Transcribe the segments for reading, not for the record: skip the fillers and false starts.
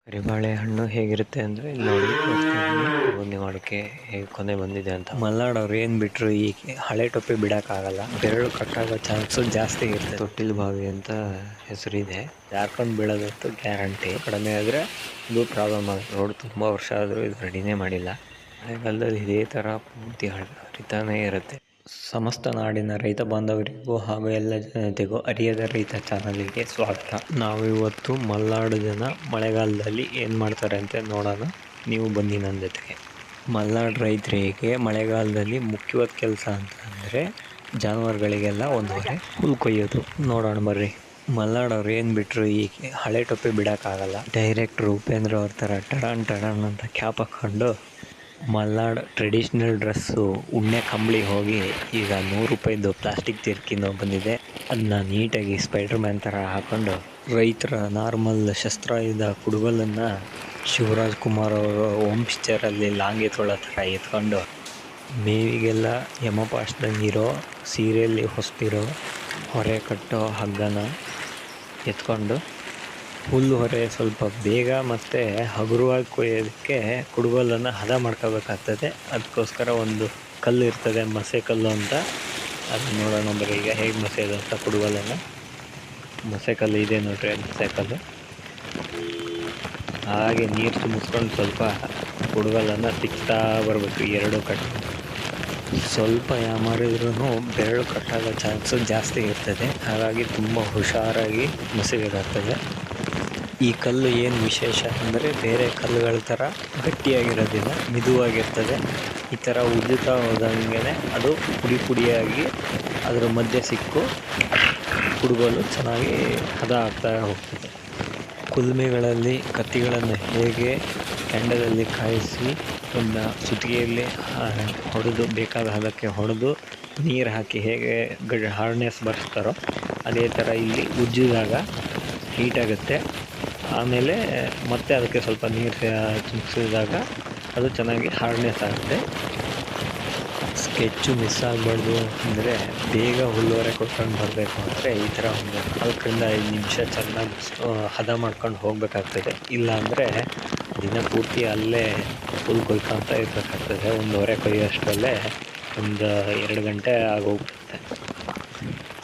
ಕರಿಬಾಳೆ ಹಣ್ಣು ಹೇಗಿರುತ್ತೆ ಅಂದರೆ ಇಲ್ಲಿ ನೋಡಿ ತೋರಿಸ್ತಾ ಇದ್ದೀನಿ. ಬೂಂದಿ ಮಾಡೋಕ್ಕೆ ಹೇಗೆ ಕೊನೆ ಬಂದಿದೆ ಅಂತ. ಮಲ್ನಾಡವ್ರು ಏನು ಬಿಟ್ಟರು ಈ ಹಳೆ ಟೊಪ್ಪಿ ಬಿಡೋಕ್ಕಾಗಲ್ಲ. ಬೆರಳು ಕಟ್ಟಾಗೋ ಚಾನ್ಸು ಜಾಸ್ತಿ ಇರುತ್ತೆ. ತೊಟ್ಟಿಲು ಬಾವಿ ಅಂತ ಹೆಸರಿದೆ. ಜಾರ್ಕೊಂಡು ಬೀಳೋದಂತೂ ಗ್ಯಾರಂಟಿ. ಕಡಿಮೆ ಆದರೆ ಇದು ಪ್ರಾಬ್ಲಮ್ ಆಗುತ್ತೆ. ರೋಡ್ ತುಂಬ ವರ್ಷ ಆದರೂ ಇದು ರೆಡಿನೇ ಮಾಡಿಲ್ಲ. ಮಳೆಗಾಲದಲ್ಲಿ ಇದೇ ಥರ ಪೂರ್ತಿ ಹರಿತಾನೇ ಇರುತ್ತೆ. ಸಮಸ್ತ ನಾಡಿನ ರೈತ ಬಾಂಧವರಿಗೂ ಹಾಗೂ ಎಲ್ಲ ಜನತೆಗೂ ಅರಿಯದ ರೈತ ಚಾನಲಿಗೆ ಸ್ವಾಗತ. ನಾವು ಇವತ್ತು ಮಲೆನಾಡು ಜನ ಮಳೆಗಾಲದಲ್ಲಿ ಏನು ಮಾಡ್ತಾರೆ ಅಂತ ನೋಡೋಣ. ನೀವು ಬನ್ನಿ ನನ್ನ ಜೊತೆಗೆ. ಮಲೆನಾಡು ರೈತರಿಗೆ ಮಳೆಗಾಲದಲ್ಲಿ ಮುಖ್ಯವಾದ ಕೆಲಸ ಅಂತ ಅಂದರೆ ಜಾನುವಾರುಗಳಿಗೆಲ್ಲ ಒಂದು ಹೊರೆ ಹುಲ್ಲು ಕೊಯ್ಯೋದು. ನೋಡೋಣ ಬರ್ರಿ. ಮಲೆನಾಡವ್ರು ಏನು ಬಿಟ್ಟರು ಈ ಹಳೆ ಟೊಪ್ಪಿ ಬಿಡೋಕ್ಕಾಗಲ್ಲ. ಡೈರೆಕ್ಟ್ರು ಉಪೇಂದ್ರ ಅವ್ರ ಥರ ಟಡನ್ ಅಂತ ಕ್ಯಾಪ್ ಹಾಕ್ಕೊಂಡು ಮಲ್ನಾಡ್ ಟ್ರೆಡಿಷ್ನಲ್ ಡ್ರೆಸ್ಸು ಉಣ್ಣೆ ಕಂಬಳಿ ಹೋಗಿ ಈಗ 100 ರೂಪಾಯಿದು ಪ್ಲಾಸ್ಟಿಕ್ ಜರ್ಕಿನ್ ಬಂದಿದೆ. ಅದನ್ನ ನೀಟಾಗಿ ಸ್ಪೈಡರ್ ಮ್ಯಾನ್ ಥರ ಹಾಕ್ಕೊಂಡು ರೈತರ ನಾರ್ಮಲ್ ಶಸ್ತ್ರಾಯುಧ ಕುಡುಗೋಲನ್ನು ಶಿವರಾಜ್ ಕುಮಾರ್ ಅವರು ಓಮ್ ಪಿಕ್ಚರಲ್ಲಿ ಲಾಂಗಿ ತೊಳೋ ಥರ ಎತ್ಕೊಂಡು ಮೇವಿಗೆಲ್ಲ ಯಮಪಾಶದಂಗಿರೋ ಸೀರೆಯಲ್ಲಿ ಹೊಸ್ತಿರೋ ಹೊರೆ ಕಟ್ಟೋ ಹಗ್ಗನ ಎತ್ಕೊಂಡು ಹುಲ್ಲು ಹೊರೆ ಸ್ವಲ್ಪ ಬೇಗ ಮತ್ತು ಹಗುರವಾಗಿ ಕೊಯ್ಯೋದಕ್ಕೆ ಕುಡುಗೋಲನ್ನು ಹದ ಮಾಡ್ಕೋಬೇಕಾಗ್ತದೆ. ಅದಕ್ಕೋಸ್ಕರ ಒಂದು ಕಲ್ಲು ಇರ್ತದೆ, ಮಸೆ ಕಲ್ಲು ಅಂತ. ಅದನ್ನ ನೋಡೋಣ ಬರೀ ಈಗ ಹೇಗೆ ಮಸೆಯೋದು ಅಂತ. ಕುಡುಗೋಲನ್ನು ಮಸೆ ಕಲ್ಲು ಇದೆ ನೋಡ್ರಿ, ಮಸೆ ಕಲ್ಲು. ಹಾಗೆ ನೀರು ತುಂಬಿಸ್ಕೊಂಡು ಸ್ವಲ್ಪ ಕುಡುಗೋಲನ್ನು ತಿಕ್ತಾ ಬರಬೇಕು. ಎರಡು ಕಟ್ ಸ್ವಲ್ಪ ಯಾಮಾರಿದ್ರೂ ಬೆರಳು ಕಟ್ಟಾಗೋ ಚಾನ್ಸು ಜಾಸ್ತಿ ಇರ್ತದೆ. ಹಾಗಾಗಿ ತುಂಬ ಹುಷಾರಾಗಿ ಮಸೆಬೇಕಾಗ್ತದೆ. ಈ ಕಲ್ಲು ಏನು ವಿಶೇಷ ಅಂದರೆ ಬೇರೆ ಕಲ್ಲುಗಳ ಥರ ಗಟ್ಟಿಯಾಗಿರೋದಿಲ್ಲ, ಮಿದುವಾಗಿರ್ತದೆ. ಈ ಥರ ಉಜ್ಜುತ್ತಾ ಹೋದಂಗೆ ಅದು ಪುಡಿಯಾಗಿ ಅದರ ಮಧ್ಯೆ ಸಿಕ್ಕು ಕುಡುಗೋಲು ಚೆನ್ನಾಗಿ ಹದ ಆಗ್ತಾ ಹೋಗ್ತದೆ. ಕುಲ್ಮೆಗಳಲ್ಲಿ ಕತ್ತಿಗಳನ್ನು ಹೇಗೆ ಕೆಂಡದಲ್ಲಿ ಕಾಯಿಸಿ ಒಂದು ಸುತ್ತಿಗೆಯಲ್ಲಿ ಹೊಡೆದು ಬೇಕಾದ ಹದಕ್ಕೆ ಹೊಡೆದು ನೀರು ಹಾಕಿ ಹೇಗೆ ಹಾರ್ನೆಸ್ ಬರ್ಸ್ತಾರೋ ಅದೇ ಥರ ಇಲ್ಲಿ ಉಜ್ಜಿದಾಗ ಹೀಟಾಗುತ್ತೆ. ಆಮೇಲೆ ಮತ್ತೆ ಅದಕ್ಕೆ ಸ್ವಲ್ಪ ನೀರು ಚಿಮ್ಮಿಸಿದಾಗ ಅದು ಚೆನ್ನಾಗಿ ಹಾರ್ಡ್ನೆಸ್ ಆಗುತ್ತೆ. ಸ್ಕೆಚ್ಚು ಮಿಸ್ ಆಗಬಾರ್ದು ಅಂದರೆ ಬೇಗ ಹುಲ್ಲುವರೆ ಕೊಟ್ಕೊಂಡು ಬರಬೇಕು ಅಂದರೆ ಈ ಥರ ಒಂದು 4ರಿಂದ 5 ನಿಮಿಷ ಚೆನ್ನಾಗಿ ಹದ ಮಾಡ್ಕೊಂಡು ಹೋಗಬೇಕಾಗ್ತದೆ. ಇಲ್ಲಾಂದರೆ ದಿನಪೂರ್ತಿ ಅಲ್ಲೇ ಹುಲ್ಲು ಕೊಯ್ಕೊಂತ ಇರಬೇಕಾಗ್ತದೆ. ಒಂದು ಹೊರೆ ಕೊಯ್ಯೋಷ್ಟರಲ್ಲೇ ಒಂದು 2 ಗಂಟೆ ಆಗೋಗ್ಬಿಡುತ್ತೆ.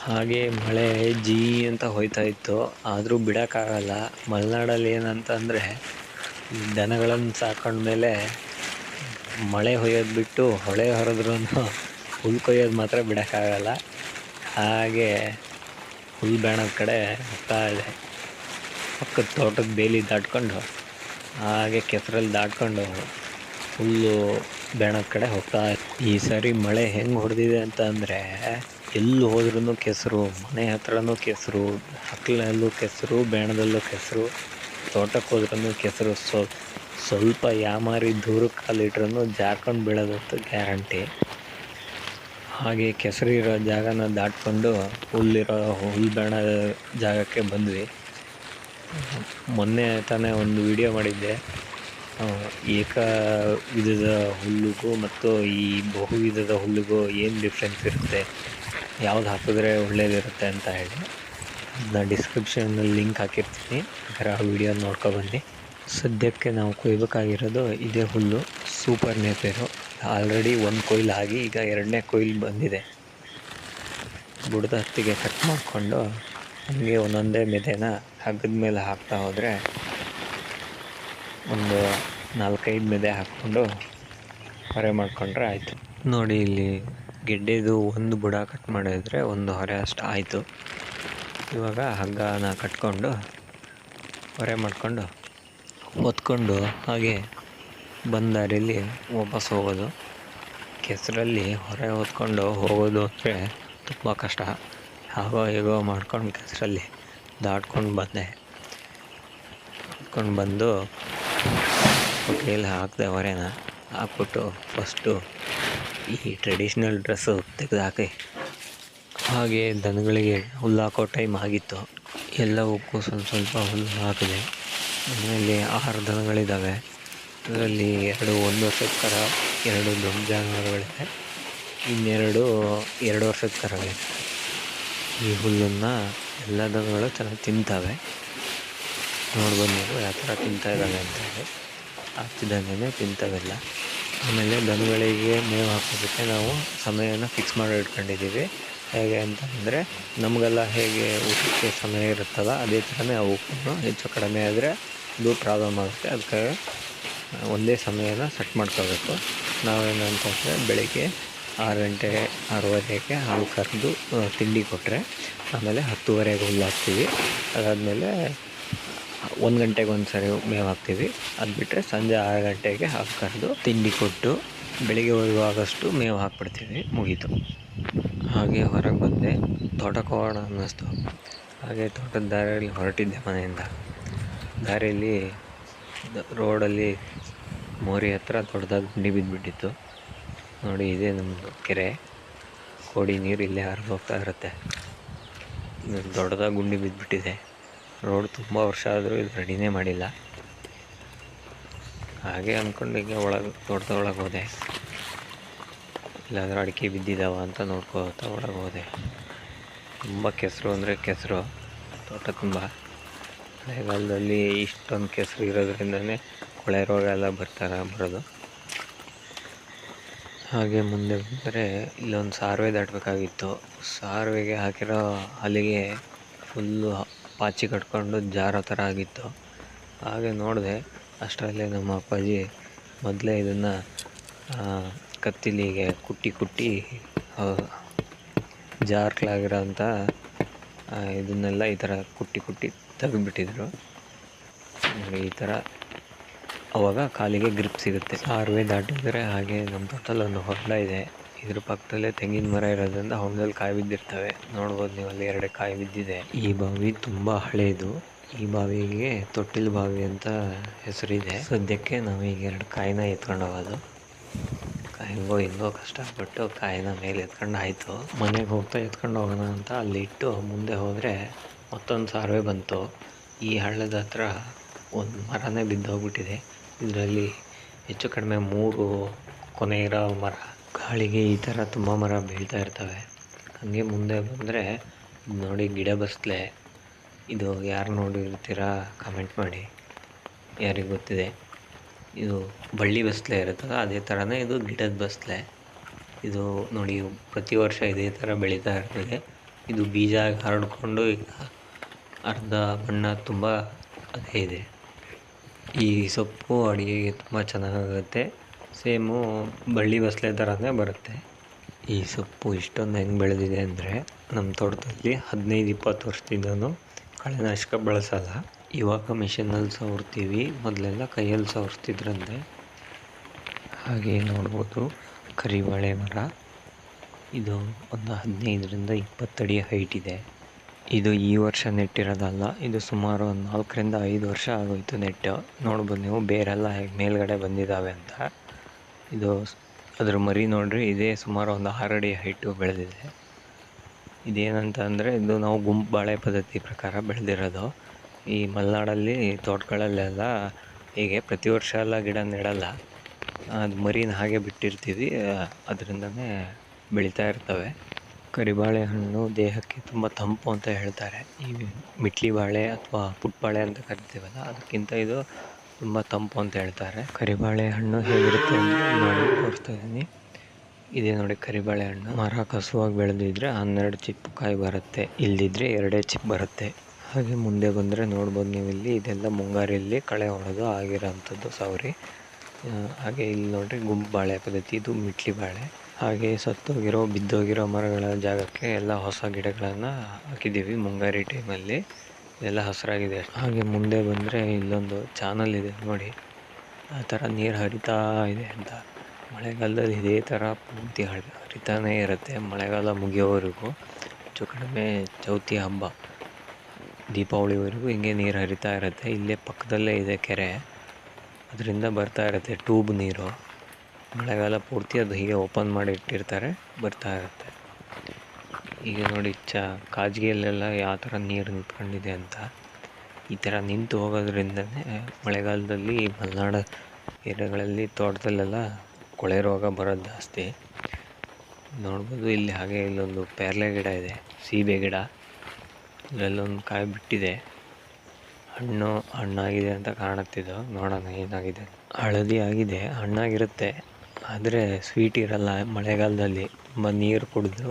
ಹಾಗೆ ಮಳೆ ಜೀ ಅಂತ ಹೋಯ್ತಾ ಇತ್ತು, ಆದರೂ ಬಿಡೋಕ್ಕಾಗಲ್ಲ. ಮಲೆನಾಡಲ್ಲಿ ಏನಂತಂದರೆ ದನಗಳನ್ನು ಸಾಕೊಂಡ್ಮೇಲೆ ಮಳೆ ಹೊಯ್ಯೋದು ಬಿಟ್ಟು ಹೊಳೆ ಹೊರದ್ರೂ ಹುಲ್ಲು ಕೊಯ್ಯೋದು ಮಾತ್ರ ಬಿಡೋಕ್ಕಾಗಲ್ಲ. ಹಾಗೆ ಹುಲ್ಲು ಬೇಣದ ಕಡೆ ಹೋಗ್ತಾ ಇದೆ. ಪಕ್ಕದ ತೋಟದ ಬೇಲಿ ದಾಟ್ಕೊಂಡು ಹಾಗೆ ಕೆಸರಲ್ಲಿ ದಾಟ್ಕೊಂಡು ಹುಲ್ಲು ಬೇಣದ ಕಡೆ ಹೋಗ್ತಾ ಇದೆ. ಈ ಸರಿ ಮಳೆ ಹೆಂಗೆ ಹೊಡೆದಿದೆ ಅಂತ ಅಂದರೆ ಎಲ್ಲಿ ಹೋದ್ರೂ ಕೆಸರು, ಮನೆ ಹತ್ರನೂ ಕೆಸರು, ಹಕ್ಕಲಲ್ಲೂ ಕೆಸರು, ಬೇಣದಲ್ಲೂ ಕೆಸರು, ತೋಟಕ್ಕೆ ಹೋದ್ರೂ ಕೆಸರು. ಸ್ವಲ್ಪ ಯಾಮಾರಿ ದೂರಕ್ಕೆ ಕಾಲಿಟ್ರೂ ಜಾರ್ಕೊಂಡು ಬೀಳೋದಂತೂ ಗ್ಯಾರಂಟಿ. ಹಾಗೆ ಕೆಸರಿರೋ ಜಾಗನ ದಾಟ್ಕೊಂಡು ಹುಲ್ಲು ಬೇಣ ಜಾಗಕ್ಕೆ ಬಂದ್ವಿ. ಮೊನ್ನೆ ತಾನೇ ಒಂದು ವಿಡಿಯೋ ಮಾಡಿದ್ದೆ, ಏಕ ವಿಧದ ಹುಲ್ಲಿಗೂ ಮತ್ತು ಈ ಬಹುವಿಧದ ಹುಲ್ಲಿಗೂ ಏನು ಡಿಫ್ರೆನ್ಸ್ ಇರುತ್ತೆ, ಯಾವ್ದು ಹಾಕಿದ್ರೆ ಒಳ್ಳೇದಿರುತ್ತೆ ಅಂತ ಹೇಳಿ. ಅದನ್ನ ಡಿಸ್ಕ್ರಿಪ್ಷನಲ್ಲಿ ಲಿಂಕ್ ಹಾಕಿರ್ತೀನಿ, ಬೇಕಾದ್ರೆ ಆ ವಿಡಿಯೋ ನೋಡ್ಕೊಬನ್ನಿ. ಸದ್ಯಕ್ಕೆ ನಾವು ಕೊಯ್ಬೇಕಾಗಿರೋದು ಇದೇ ಹುಲ್ಲು, ಸೂಪರ್ ನೇಪಿಯರು. ಆಲ್ರೆಡಿ ಒಂದು ಕೊಯ್ಲು ಆಗಿ ಈಗ 2ನೇ ಕೊಯ್ಲು ಬಂದಿದೆ. ಬುಡದ ಹತ್ತಿಗೆ ಕಟ್ ಮಾಡಿಕೊಂಡು ಹಂಗೆ ಒಂದೊಂದೇ ಮೆದೆನ ಹಗ್ಗದ ಮೇಲೆ ಹಾಕ್ತಾ ಹೋದರೆ ಒಂದು 4-5 ಮೆದೆ ಹಾಕ್ಕೊಂಡು ಹೊರೆ ಮಾಡಿಕೊಂಡ್ರೆ ಆಯಿತು. ನೋಡಿ ಇಲ್ಲಿ ಗೆಡ್ಡೆದು ಒಂದು ಬುಡ ಕಟ್ ಮಾಡಿದ್ರೆ ಒಂದು ಹೊರೆ ಅಷ್ಟು ಆಯಿತು. ಇವಾಗ ಹಗ್ಗನ ಕಟ್ಕೊಂಡು ಹೊರೆ ಮಾಡಿಕೊಂಡು ಹೊತ್ಕೊಂಡು ಹಾಗೆ ಬಂದ ದಾರಿಯಲ್ಲಿ ವಾಪಸ್ ಹೋಗೋದು. ಕೆಸರಲ್ಲಿ ಹೊರೆ ಹೊತ್ಕೊಂಡು ಹೋಗೋದು ಅಂದರೆ ತುಂಬ ಕಷ್ಟ. ಹಾಗೋ ಹೇಗೋ ಮಾಡ್ಕೊಂಡು ಕೆಸರಲ್ಲಿ ದಾಟ್ಕೊಂಡು ಬಂದು ಹೊಟ್ಟೆಯಲ್ಲಿ ಹಾಕಿದೆ. ಹೊರೆನ ಹಾಕ್ಬಿಟ್ಟು ಫಸ್ಟು ಈ ಟ್ರೆಡಿಷ್ನಲ್ ಡ್ರೆಸ್ಸು ತೆಗೆದು ಹಾಗೆ ದನಗಳಿಗೆ ಹುಲ್ಲು ಹಾಕೋ ಟೈಮ್ ಆಗಿತ್ತು. ಎಲ್ಲವಕ್ಕೂ ಸ್ವಲ್ಪ ಹುಲ್ಲು ಹಾಕಿದೆ. ಆಮೇಲೆ 6 ದನಗಳಿದ್ದಾವೆ. ಅದರಲ್ಲಿ 2 1 ವರ್ಷದ ಕರ, 2 ದೊಡ್ಡ ಜಾನುವಾರುಗಳಿದೆ, ಇನ್ನೆರಡು 2 ವರ್ಷದ ಕರಗಳಿದೆ. ಈ ಹುಲ್ಲನ್ನು ಎಲ್ಲ ದನಗಳು ಚೆನ್ನಾಗಿ ತಿಂತವೆ. ನೋಡ್ಬೋದು ನೀವು ಯಾವ ಥರ ತಿಂತಾ ಇದ್ದಾವೆ ಅಂತ ಹೇಳಿ. ಹಾಕ್ತಿದ್ದಂಗೆ ತಿಂತವೆಲ್ಲ. ಆಮೇಲೆ ದನಗಳಿಗೆ ಮೇವು ಹಾಕೋದಕ್ಕೆ ನಾವು ಸಮಯನ ಫಿಕ್ಸ್ ಮಾಡಿ ಇಟ್ಕೊಂಡಿದ್ದೀವಿ. ಹೇಗೆ ಅಂತಂದರೆ ನಮಗೆಲ್ಲ ಹೇಗೆ ಊಟಕ್ಕೆ ಸಮಯ ಇರುತ್ತಲ್ಲ ಅದೇ ಥರನೇ ಅವಕ್ಕೂ ಹೆಚ್ಚು ಕಡಿಮೆ ಆದರೆ ಇದು ಪ್ರಾಬ್ಲಮ್ ಆಗುತ್ತೆ. ಅದಕ್ಕೆ ಒಂದೇ ಸಮಯನ ಸೆಟ್ ಮಾಡ್ಕೋಬೇಕು. ನಾವೇನಂತಂದರೆ ಬೆಳಗ್ಗೆ 6 ಗಂಟೆ 6:30ಗೆ ಹಾಲು ಕರೆದು ತಿಂಡಿ ಕೊಟ್ಟರೆ ಆಮೇಲೆ 10:30ಗೆ ಹುಲ್ಲು ಹಾಕ್ತೀವಿ. ಅದಾದಮೇಲೆ 1 ಗಂಟೆಗೆ ಒಂದು ಸರಿ ಮೇವು ಹಾಕ್ತೀವಿ. ಅದು ಬಿಟ್ಟರೆ ಸಂಜೆ 6 ಗಂಟೆಗೆ ಹಾಲು ಕರೆದು ತಿಂಡಿ ಕೊಟ್ಟು ಬೆಳಿಗ್ಗೆವರೆಗೂ ಆಗೋಷ್ಟು ಮೇವು ಹಾಕ್ಬಿಡ್ತೀವಿ, ಮುಗೀತು. ಹಾಗೆ ಹೊರಗೆ ಬಂದೆ, ತೋಟಕ್ಕೆ ಹೋಗೋಣ ಅನ್ನಿಸ್ತು. ಹಾಗೆ ತೋಟದ ದಾರಿಯಲ್ಲಿ ಹೊರಟಿದ್ದೆ ಮನೆಯಿಂದ. ದಾರಿಯಲ್ಲಿ ರೋಡಲ್ಲಿ ಮೋರಿ ಹತ್ರ ದೊಡ್ಡದಾಗಿ ಗುಂಡಿ ಬಿದ್ದುಬಿಟ್ಟಿತ್ತು. ನೋಡಿ, ಇದೇ ನಮ್ಮದು ಕೆರೆ. ಕೋಡಿ ನೀರು ಇಲ್ಲೇ ಹರಿದು ಹೋಗ್ತಾ ಇರುತ್ತೆ. ದೊಡ್ಡದಾಗಿ ಗುಂಡಿ ಬಿದ್ದುಬಿಟ್ಟಿದೆ. ರೋಡ್ ತುಂಬ ವರ್ಷ ಆದರೂ ಇದು ರೆಡಿನೇ ಮಾಡಿಲ್ಲ. ಹಾಗೆ ಅಂದ್ಕೊಂಡು ಈಗ ತೋಟದೊಳಗೆ ಹೋದೆ. ಇಲ್ಲಾಂದ್ರೆ ಅಡಿಕೆ ಬಿದ್ದಿದ್ದಾವ ಅಂತ ನೋಡ್ಕೋತಾ ಒಳಗೆ ಹೋದೆ. ತುಂಬ ಕೆಸರು ಅಂದರೆ ಕೆಸರು, ತೋಟ ತುಂಬ. ಮಳೆಗಾಲದಲ್ಲಿ ಇಷ್ಟೊಂದು ಕೆಸರು ಇರೋದ್ರಿಂದನೇ ಕೊಳೆ ರೋಗ ಎಲ್ಲ ಬರೋದು. ಹಾಗೆ ಮುಂದೆ ಬಂದರೆ ಇಲ್ಲೊಂದು ಸಾರ್ವೆ ದಾಟಬೇಕಾಗಿತ್ತು. ಸಾರ್ವೆಗೆ ಹಾಕಿರೋ ಹಲಿಗೆ ಫುಲ್ಲು ಪಾಚಿ ಕಟ್ಕೊಂಡು ಜಾರೋ ಥರ ಆಗಿತ್ತು. ಹಾಗೆ ನೋಡಿದೆ, ಅಷ್ಟರಲ್ಲೇ ನಮ್ಮ ಅಪ್ಪಾಜಿ ಮೊದಲೇ ಇದನ್ನು ಕತ್ತಿಲಿಗೆ ಕುಟ್ಟಿ ಜಾರ್ಕ್ಲಾಗಿರೋಂಥ ಇದನ್ನೆಲ್ಲ ಈ ಥರ ಕುಟ್ಟಿ ತೆಗೆದುಬಿಟ್ಟಿದ್ರು. ಈ ಥರ ಆವಾಗ ಕಾಲಿಗೆ ಗ್ರಿಪ್ ಸಿಗುತ್ತೆ. ಸಾರ್ವೆ ದಾಟಿದರೆ ಹಾಗೆ ನಮ್ಮ ತೋಟದಲ್ಲಿ ಒಂದು ಹೊಂಡ ಇದೆ. ಇದ್ರ ಪಕ್ಕದಲ್ಲೇ ತೆಂಗಿನ ಮರ ಇರೋದ್ರಿಂದ ಹೊಂಡದಲ್ಲಿ ಕಾಯಿ ಬಿದ್ದಿರ್ತವೆ. ನೋಡ್ಬೋದು ನೀವು, ಅಲ್ಲಿ 2 ಕಾಯಿ ಬಿದ್ದಿದೆ. ಈ ಬಾವಿ ತುಂಬ ಹಳೇದು. ಈ ಬಾವಿಗೆ ತೊಟ್ಟಿಲು ಬಾವಿ ಅಂತ ಹೆಸರಿದೆ. ಸದ್ಯಕ್ಕೆ ನಾವು ಈಗ 2 ಕಾಯಿನ ಎತ್ಕೊಂಡು ಹೋಗೋದು. ಹಿಂಗೋ ಕಷ್ಟಪಟ್ಟು ಕಾಯಿನ ಮೇಲೆ ಎತ್ಕೊಂಡು ಆಯಿತು. ಮನೆಗೆ ಹೋಗ್ತಾ ಎತ್ಕೊಂಡು ಹೋಗೋಣ ಅಂತ ಅಲ್ಲಿ ಇಟ್ಟು ಮುಂದೆ ಹೋದರೆ ಮತ್ತೊಂದು ಸಾರ್ವೆ ಬಂತು. ಈ ಹಳ್ಳದ ಹತ್ರ ಒಂದು ಮರನೇ ಬಿದ್ದೋಗ್ಬಿಟ್ಟಿದೆ. ಇದರಲ್ಲಿ ಹೆಚ್ಚು ಕಡಿಮೆ 3 ಕೊನೆ ಇರೋ ಮರ. ಗಾಳಿಗೆ ಈ ಥರ ತುಂಬ ಮರ ಬೀಳ್ತಾ ಇರ್ತವೆ. ಹಾಗೆ ಮುಂದೆ ಬಂದರೆ ನೋಡಿ, ಗಿಡ ಬಸಳೆ. ಇದು ಯಾರು ನೋಡಿರ್ತೀರಾ ಕಮೆಂಟ್ ಮಾಡಿ, ಯಾರಿಗೆ ಗೊತ್ತಿದೆ. ಇದು ಬಳ್ಳಿ ಬಸಳೆ ಇರುತ್ತಲ್ಲ, ಅದೇ ಥರನೇ ಇದು ಗಿಡದ ಬಸಳೆ. ಇದು ನೋಡಿ, ಪ್ರತಿ ವರ್ಷ ಇದೇ ಥರ ಬೆಳೀತಾ ಇರ್ತದೆ. ಇದು ಬೀಜ ಹರಡ್ಕೊಂಡು ಈಗ ಅರ್ಧ ಬಣ್ಣ ತುಂಬ ಅದೇ ಇದೆ. ಈ ಸೊಪ್ಪು ಅಡುಗೆಗೆ ತುಂಬ ಚೆನ್ನಾಗಾಗುತ್ತೆ. ಸೇಮು ಬಳ್ಳಿ ಬಸಳೆ ಥರನೇ ಬರುತ್ತೆ. ಈ ಸೊಪ್ಪು ಇಷ್ಟೊಂದು ಹೆಂಗೆ ಬೆಳೆದಿದೆ ಅಂದರೆ, ನಮ್ಮ ತೋಟದಲ್ಲಿ 15-20 ವರ್ಷದಿಂದನೂ ಕಳೆನಾಶಕ ಬಳಸಲ್ಲ. ಇವಾಗ ಮಿಷಿನಲ್ಲಿ ಸವರ್ತೀವಿ, ಮೊದಲೆಲ್ಲ ಕೈಯಲ್ಲಿ ಸವರ್ತಿದ್ರಂತೆ. ಹಾಗೆ ನೋಡ್ಬೋದು ಕರಿಬಾಳೆ ಮರ. ಇದು ಒಂದು 15-20 ಅಡಿ ಹೈಟ್ ಇದೆ. ಇದು ಈ ವರ್ಷ ನೆಟ್ಟಿರೋದಲ್ಲ, ಇದು ಸುಮಾರು ಒಂದು 4-5 ವರ್ಷ ಆಗೋಯ್ತು ನೆಟ್ಟು. ನೋಡ್ಬೋದು ನೀವು, ಬೇರೆಲ್ಲ ಹೇಗೆ ಮೇಲ್ಗಡೆ ಬಂದಿದ್ದಾವೆ ಅಂತ. ಇದು ಅದ್ರ ಮರಿ ನೋಡ್ರಿ, ಇದೇ ಸುಮಾರು ಒಂದು 6 ಅಡಿ ಹೈಟು ಬೆಳೆದಿದೆ. ಇದೇನಂತ ಅಂದರೆ, ಇದು ನಾವು ಗುಂಪು ಬಾಳೆ ಪದ್ಧತಿ ಪ್ರಕಾರ ಬೆಳೆದಿರೋದು. ಈ ಮಲೆನಾಡಲ್ಲಿ ತೋಟಗಳಲ್ಲೆಲ್ಲ ಹೀಗೆ ಪ್ರತಿ ವರ್ಷ ಎಲ್ಲ ಗಿಡ ನೆಡಲ್ಲ, ಅದು ಮರಿನ ಹಾಗೆ ಬಿಟ್ಟಿರ್ತೀವಿ, ಅದರಿಂದನೇ ಬೆಳೀತಾ ಇರ್ತವೆ. ಕರಿಬಾಳೆ ಹಣ್ಣು ದೇಹಕ್ಕೆ ತುಂಬ ತಂಪು ಅಂತ ಹೇಳ್ತಾರೆ. ಈ ಮಿಟ್ಲಿ ಬಾಳೆ ಅಥವಾ ಪುಟ್ಬಾಳೆ ಅಂತ ಕರಿತೀವಲ್ಲ, ಅದಕ್ಕಿಂತ ಇದು ತುಂಬ ತಂಪು ಅಂತ ಹೇಳ್ತಾರೆ. ಕರಿಬಾಳೆ ಹಣ್ಣು ಹೇಗಿರುತ್ತೆ ಅಂದರೆ ನೋಡಿ ತೋರಿಸ್ತಾ ಇದ್ದೀನಿ. ಇದೇ ನೋಡಿ ಕರಿಬಾಳೆ ಹಣ್ಣು. ಮರ ಕಸುವಾಗಿ ಬೆಳೆದಿದ್ರೆ 12 ಚಿಪ್ಪು ಕಾಯಿ ಬರುತ್ತೆ, ಇಲ್ಲದಿದ್ದರೆ 2 ಚಿಪ್ಪು ಬರುತ್ತೆ. ಹಾಗೆ ಮುಂದೆ ಬಂದರೆ ನೋಡ್ಬೋದು ನೀವು, ಇಲ್ಲಿ ಇದೆಲ್ಲ ಮುಂಗಾರಿಯಲ್ಲಿ ಕಳೆ ಹೊಡೆದು ಆಗಿರೋಂಥದ್ದು ಸವರಿ. ಹಾಗೆ ಇಲ್ಲಿ ನೋಡಿರಿ ಗುಂಪು ಬಾಳೆ ಪದ್ಧತಿ, ಇದು ಮಿಟ್ಲಿ ಬಾಳೆ. ಹಾಗೆ ಸತ್ತೋಗಿರೋ ಬಿದ್ದೋಗಿರೋ ಮರಗಳ ಜಾಗಕ್ಕೆ ಎಲ್ಲ ಹೊಸ ಗಿಡಗಳನ್ನು ಹಾಕಿದ್ದೀವಿ ಮುಂಗಾರಿ ಟೈಮಲ್ಲಿ. ಇದೆಲ್ಲ ಹಸಿರಾಗಿದೆ. ಹಾಗೆ ಮುಂದೆ ಬಂದರೆ ಇಲ್ಲೊಂದು ಚಾನಲ್ ಇದೆ ನೋಡಿ, ಆ ಥರ ನೀರು ಹರಿತಾ ಇದೆ ಅಂತ. ಮಳೆಗಾಲದಲ್ಲಿ ಇದೇ ಥರ ಪೂರ್ತಿ ಹರಿತಾನೇ ಇರುತ್ತೆ, ಮಳೆಗಾಲ ಮುಗಿಯೋವರೆಗೂ. ಹೆಚ್ಚು ಕಡಿಮೆ ಚೌತಿ ಹಬ್ಬ, ದೀಪಾವಳಿವರೆಗೂ ಹಿಂಗೆ ನೀರು ಹರಿತಾ ಇರುತ್ತೆ. ಇಲ್ಲೇ ಪಕ್ಕದಲ್ಲೇ ಇದೆ ಕೆರೆ, ಅದರಿಂದ ಬರ್ತಾ ಇರುತ್ತೆ ಟ್ಯೂಬ್ ನೀರು. ಮಳೆಗಾಲ ಪೂರ್ತಿ ಅದು ಹೀಗೆ ಓಪನ್ ಮಾಡಿ ಇಟ್ಟಿರ್ತಾರೆ, ಬರ್ತಾ ಇರುತ್ತೆ. ಈಗ ನೋಡಿ ಕಾಜಿಗೆಯಲ್ಲೆಲ್ಲ ಯಾವ ಥರ ನೀರು ನಿಂತ್ಕೊಂಡಿದೆ ಅಂತ. ಈ ಥರ ನಿಂತು ಹೋಗೋದ್ರಿಂದನೇ ಮಳೆಗಾಲದಲ್ಲಿ ಮಲೆನಾಡು ಏರಿಯಾಗಳಲ್ಲಿ ತೋಟದಲ್ಲೆಲ್ಲ ಕೊಳೆ ರೋಗ ಬರೋದು ಜಾಸ್ತಿ. ನೋಡ್ಬೋದು ಇಲ್ಲಿ. ಹಾಗೆ ಇಲ್ಲೊಂದು ಪೇರಲೆ ಗಿಡ ಇದೆ, ಸೀಬೆ ಗಿಡ, ಇಲ್ಲೆಲ್ಲೊಂದು ಕಾಯಿ ಬಿಟ್ಟಿದೆ. ಹಣ್ಣು ಹಣ್ಣಾಗಿದೆ ಅಂತ ಕಾಣುತ್ತಿದ್ದು, ನೋಡೋಣ ಏನಾಗಿದೆ. ಹಳದಿ ಆಗಿದೆ, ಹಣ್ಣಾಗಿರುತ್ತೆ, ಆದರೆ ಸ್ವೀಟ್ ಇರಲ್ಲ. ಮಳೆಗಾಲದಲ್ಲಿ ತುಂಬ ನೀರು ಕುಡಿದು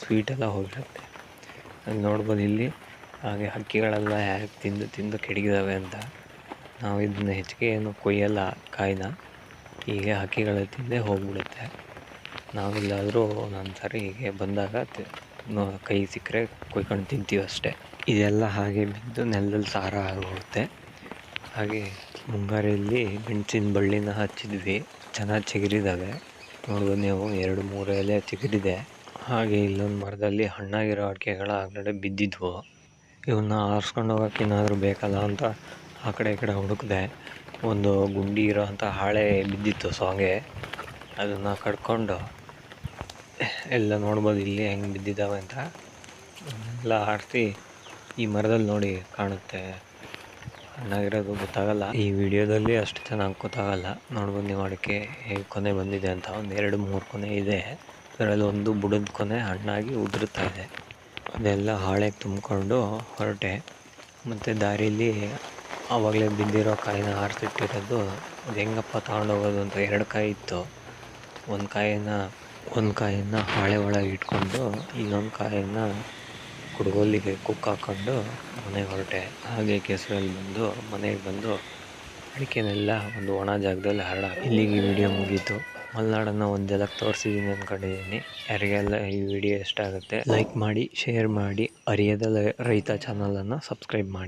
ಸ್ವೀಟೆಲ್ಲ ಹೋಗಿರುತ್ತೆ. ಅಲ್ಲಿ ನೋಡ್ಬೋದು ಇಲ್ಲಿ. ಹಾಗೆ ಹಕ್ಕಿಗಳೆಲ್ಲ ಹೇಗೆ ತಿಂದು ತಿಂದು ಕೆಡಗಿದಾವೆ ಅಂತ. ನಾವು ಇದನ್ನ ಹೆಚ್ಚಿಗೆ ಏನು ಕೊಯ್ಯಲ್ಲ ಕಾಯಿನ, ಹೀಗೆ ಹಕ್ಕಿಗಳು ತಿಂದೇ ಹೋಗ್ಬಿಡುತ್ತೆ. ನಾವೆಲ್ಲಾದರೂ ಒಂದೊಂದು ಸಾರಿ ಹೀಗೆ ಬಂದಾಗ ಕೈ ಸಿಕ್ಕರೆ ಕೊಯ್ಕೊಂಡು ತಿಂತೀವಿ ಅಷ್ಟೇ. ಇದೆಲ್ಲ ಹಾಗೆ ಬಿದ್ದು ನೆಲದಲ್ಲಿ ಸಾರ ಆಗೋಗುತ್ತೆ. ಹಾಗೆ ಮುಂಗಾರಿಯಲ್ಲಿ ಮೆಣಸಿನ ಬಳ್ಳಿನ ಹಚ್ಚಿದ್ವಿ, ಚೆನ್ನಾಗಿ ಚಿಗುರಿದಾವೆ. ನೋಡ್ಬೋದು ನೀವು, 2-3 ಎಲೆ ಚಿಗುರಿದೆ. ಹಾಗೆ ಇಲ್ಲೊಂದು ಮರದಲ್ಲಿ ಹಣ್ಣಾಗಿರೋ ಅಡಿಕೆಗಳು ಆಗಲೇ ಬಿದ್ದಿದ್ವು. ಇವನ್ನ ಆರಿಸ್ಕೊಂಡು ಹೋಗೋಕೆ ಏನಾದರೂ ಬೇಕಲ್ಲ ಅಂತ ಆ ಕಡೆ ಈ ಕಡೆ ಹುಡುಕಿದೆ. ಒಂದು ಗುಂಡಿ ಇರೋ ಅಂಥ ಹಾಳೆ ಬಿದ್ದಿತ್ತು ಸೊಂಗೆ, ಅದನ್ನು ಕಡ್ಕೊಂಡು ಎಲ್ಲ ನೋಡ್ಬೋದು ಇಲ್ಲಿ ಹೆಂಗೆ ಬಿದ್ದಿದ್ದಾವೆ ಅಂತ. ಎಲ್ಲ ಆರಿಸಿ ಈ ಮರದಲ್ಲಿ ನೋಡಿ ಕಾಣುತ್ತೆ, ಹಣ್ಣಾಗಿರೋದು ಗೊತ್ತಾಗಲ್ಲ. ಈ ವಿಡಿಯೋದಲ್ಲಿ ಅಷ್ಟು ಚೆನ್ನಾಗಿ ಗೊತ್ತಾಗಲ್ಲ. ನೋಡ್ಬೋದು ನೀವು ಅಡಿಕೆ ಹೇಗೆ ಕೊನೆ ಬಂದಿದೆ ಅಂತ. ಒಂದು 2-3 ಕೊನೆ ಇದೆ, ಅದರಲ್ಲಿ ಒಂದು ಬುಡದ ಕೊನೆ ಹಣ್ಣಾಗಿ ಉದುರುತ್ತಾ ಇದೆ. ಅದೆಲ್ಲ ಹಾಳೆಗೆ ತುಂಬಿಕೊಂಡು ಹೊರಟೆ. ಮತ್ತು ದಾರಿಲಿ ಆವಾಗಲೇ ಬಿದ್ದಿರೋ ಕಾಯಿನ ಆರಿಸಿಟ್ಟಿರೋದು, ಅದು ಹೆಂಗಪ್ಪ ತಗೊಂಡೋಗೋದು ಅಂತ 2 ಕಾಯಿ ಇತ್ತು. ಒಂದು ಕಾಯಿನ ಹಾಳೆ ಒಳಗೆ ಇಟ್ಕೊಂಡು ಇನ್ನೊಂದು ಕಾಯಿನ ಕುಡ್ಗೋಲಿಗೆ ಹಾಕ್ಕೊಂಡು ಮನೆಗೆ ಹೊರಟೆ. ಹಾಗೆ ಕೆಸರಲ್ಲಿ ಬಂದು ಮನೆಗೆ ಬಂದು ಅಡಿಕೆನೆಲ್ಲ ಒಂದು ಒಣ ಜಾಗದಲ್ಲಿ ಇಲ್ಲಿಗೆ ಈ ವಿಡಿಯೋ ಮುಗೀತು. ಮಲೆನಾಡನ್ನು ಒಂದು ಜಲಕ್ಕೆ ತೋರಿಸಿದ್ದೀನಿ ಅಂದ್ಕೊಂಡಿದ್ದೀನಿ. ಯಾರಿಗೆಲ್ಲ ಈ ವಿಡಿಯೋ ಇಷ್ಟ ಆಗುತ್ತೆ ಲೈಕ್ ಮಾಡಿ, ಶೇರ್ ಮಾಡಿ, ಅರಿಯದ ರೈತ ಚಾನಲನ್ನು ಸಬ್ಸ್ಕ್ರೈಬ್ ಮಾಡಿ.